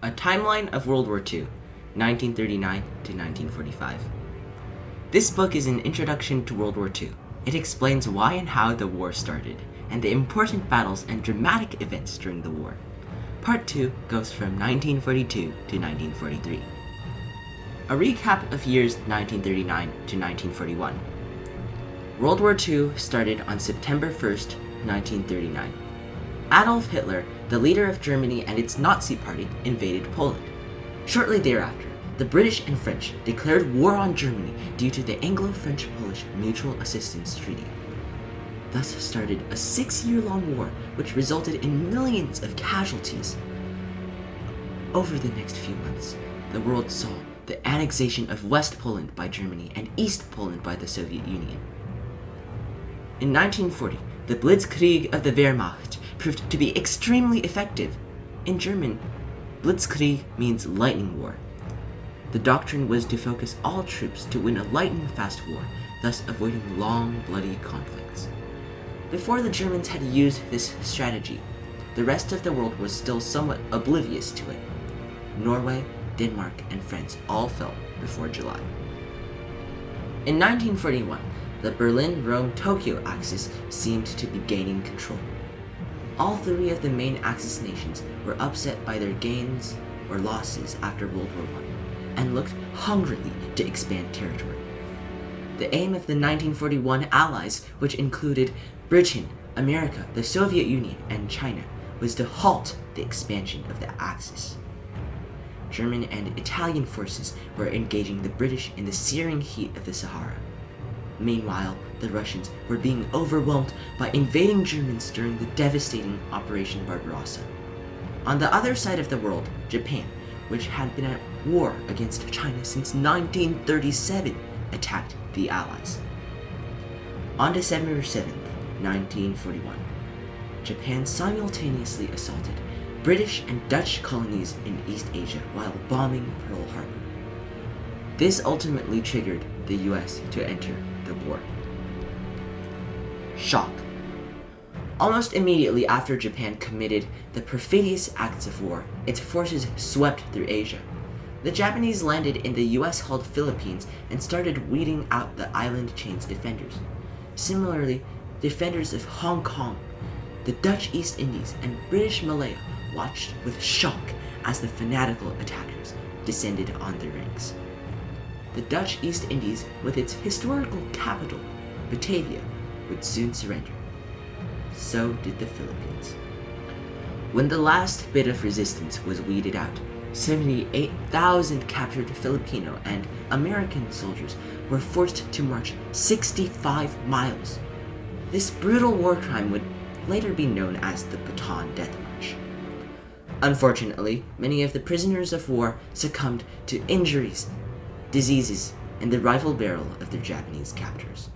A Timeline of World War II, 1939 to 1945. This book is an introduction to World War II. It explains why and how the war started, and the important battles and dramatic events during the war. Part 2 goes from 1942 to 1943. A recap of years 1939 to 1941. World War II started on September 1st, 1939. Adolf Hitler, the leader of Germany and its Nazi party, invaded Poland. Shortly thereafter, the British and French declared war on Germany due to the Anglo-French-Polish Mutual Assistance Treaty. Thus started a 6-year-long war which resulted in millions of casualties. Over the next few months, the world saw the annexation of West Poland by Germany and East Poland by the Soviet Union. In 1940, the Blitzkrieg of the Wehrmacht proved to be extremely effective. In German, Blitzkrieg means lightning war. The doctrine was to focus all troops to win a lightning-fast war, thus avoiding long, bloody conflicts. Before the Germans had used this strategy, the rest of the world was still somewhat oblivious to it. Norway, Denmark, and France all fell before July. In 1941, the Berlin-Rome-Tokyo axis seemed to be gaining control. All three of the main Axis nations were upset by their gains or losses after World War I and looked hungrily to expand territory. The aim of the 1941 Allies, which included Britain, America, the Soviet Union, and China, was to halt the expansion of the Axis. German and Italian forces were engaging the British in the searing heat of the Sahara. Meanwhile, the Russians were being overwhelmed by invading Germans during the devastating Operation Barbarossa. On the other side of the world, Japan, which had been at war against China since 1937, attacked the Allies. On December 7, 1941, Japan simultaneously assaulted British and Dutch colonies in East Asia while bombing Pearl Harbor. This ultimately triggered the US to enter the war. Shock. Almost immediately after Japan committed the perfidious acts of war, its forces swept through Asia. The Japanese landed in the US-held Philippines and started weeding out the island chain's defenders. Similarly, defenders of Hong Kong, the Dutch East Indies, and British Malaya watched with shock as the fanatical attackers descended on their ranks. The Dutch East Indies, with its historical capital, Batavia, would soon surrender. So did the Philippines. When the last bit of resistance was weeded out, 78,000 captured Filipino and American soldiers were forced to march 65 miles. This brutal war crime would later be known as the Bataan Death March. Unfortunately, many of the prisoners of war succumbed to injuries, diseases, and the rifle barrel of their Japanese captors.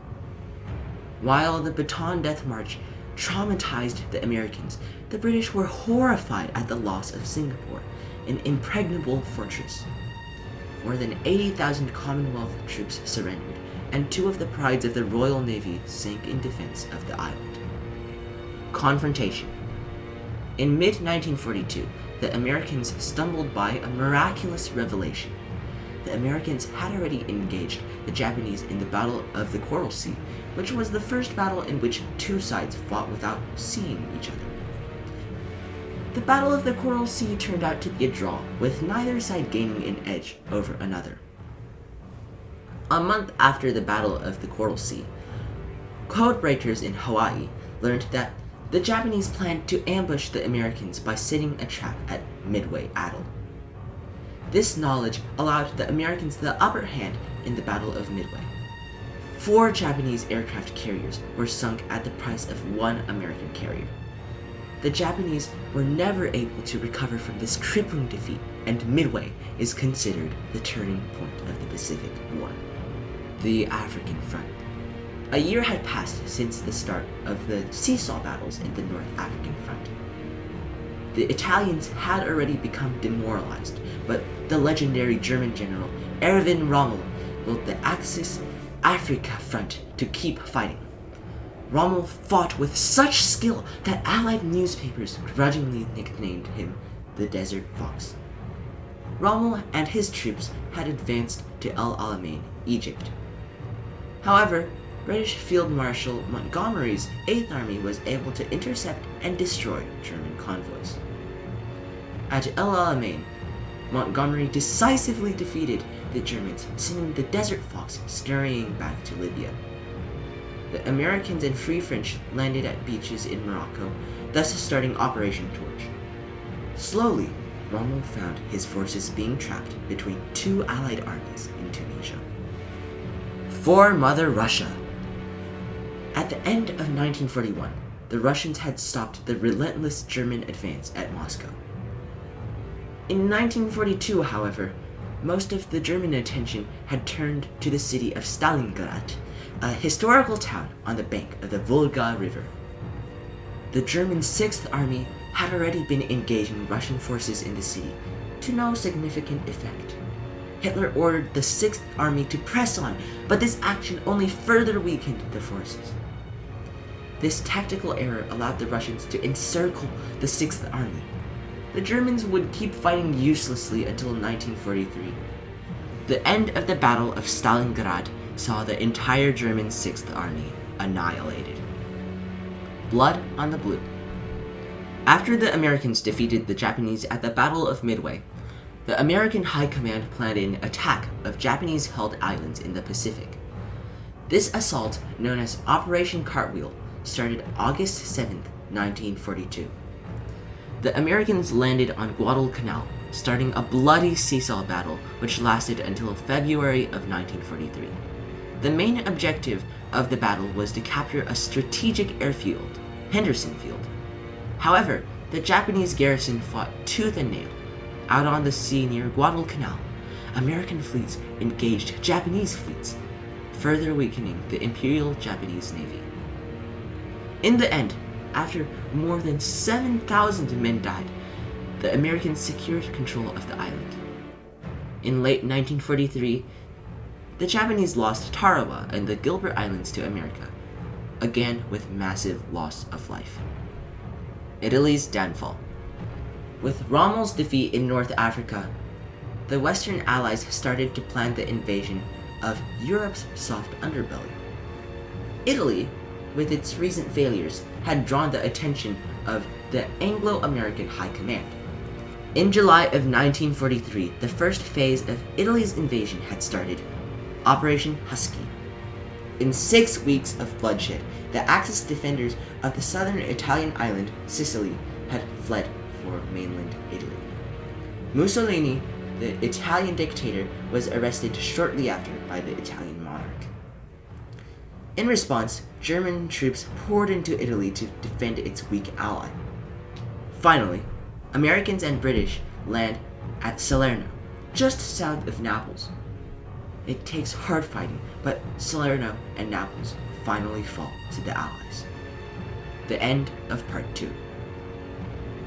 While the Bataan Death March traumatized the Americans, the British were horrified at the loss of Singapore, an impregnable fortress. More than 80,000 Commonwealth troops surrendered, and 2 of the prides of the Royal Navy sank in defense of the island. Confrontation. In mid-1942, the Americans stumbled by a miraculous revelation. The Americans had already engaged the Japanese in the Battle of the Coral Sea, which was the first battle in which 2 sides fought without seeing each other. The Battle of the Coral Sea turned out to be a draw, with neither side gaining an edge over another. A month after the Battle of the Coral Sea, codebreakers in Hawaii learned that the Japanese planned to ambush the Americans by setting a trap at Midway Atoll. This knowledge allowed the Americans the upper hand in the Battle of Midway. 4 Japanese aircraft carriers were sunk at the price of 1 American carrier. The Japanese were never able to recover from this crippling defeat, and Midway is considered the turning point of the Pacific War. The African Front. A year had passed since the start of the seesaw battles in the North African Front. The Italians had already become demoralized, but the legendary German general Erwin Rommel built the Axis Africa Front to keep fighting. Rommel fought with such skill that Allied newspapers grudgingly nicknamed him the Desert Fox. Rommel and his troops had advanced to El Alamein, Egypt. However, British Field Marshal Montgomery's 8th Army was able to intercept and destroy German convoys. At El Alamein, Montgomery decisively defeated the Germans, sending the Desert Fox scurrying back to Libya. The Americans and Free French landed at beaches in Morocco, thus starting Operation Torch. Slowly, Rommel found his forces being trapped between two Allied armies in Tunisia. For Mother Russia! At the end of 1941, the Russians had stopped the relentless German advance at Moscow. In 1942, however, most of the German attention had turned to the city of Stalingrad, a historical town on the bank of the Volga River. The German 6th Army had already been engaging Russian forces in the city, to no significant effect. Hitler ordered the 6th Army to press on, but this action only further weakened the forces. This tactical error allowed the Russians to encircle the 6th Army. The Germans would keep fighting uselessly until 1943. The end of the Battle of Stalingrad saw the entire German 6th Army annihilated. Blood on the Blue. After the Americans defeated the Japanese at the Battle of Midway, the American High Command planned an attack of Japanese-held islands in the Pacific. This assault, known as Operation Cartwheel, started August 7, 1942. The Americans landed on Guadalcanal, starting a bloody seesaw battle which lasted until February of 1943. The main objective of the battle was to capture a strategic airfield, Henderson Field. However, the Japanese garrison fought tooth and nail. Out on the sea near Guadalcanal, American fleets engaged Japanese fleets, further weakening the Imperial Japanese Navy. In the end, after more than 7,000 men died, the Americans secured control of the island. In late 1943, the Japanese lost Tarawa and the Gilbert Islands to America, again with massive loss of life. Italy's downfall. With Rommel's defeat in North Africa, the Western Allies started to plan the invasion of Europe's soft underbelly. Italy, with its recent failures, had drawn the attention of the Anglo-American High Command. In July of 1943, the first phase of Italy's invasion had started, Operation Husky. In 6 weeks of bloodshed, the Axis defenders of the southern Italian island, Sicily, had fled for mainland Italy. Mussolini, the Italian dictator, was arrested shortly after by the Italian monarch. In response, German troops poured into Italy to defend its weak ally. Finally, Americans and British land at Salerno, just south of Naples. It takes hard fighting, but Salerno and Naples finally fall to the Allies. The end of Part 2.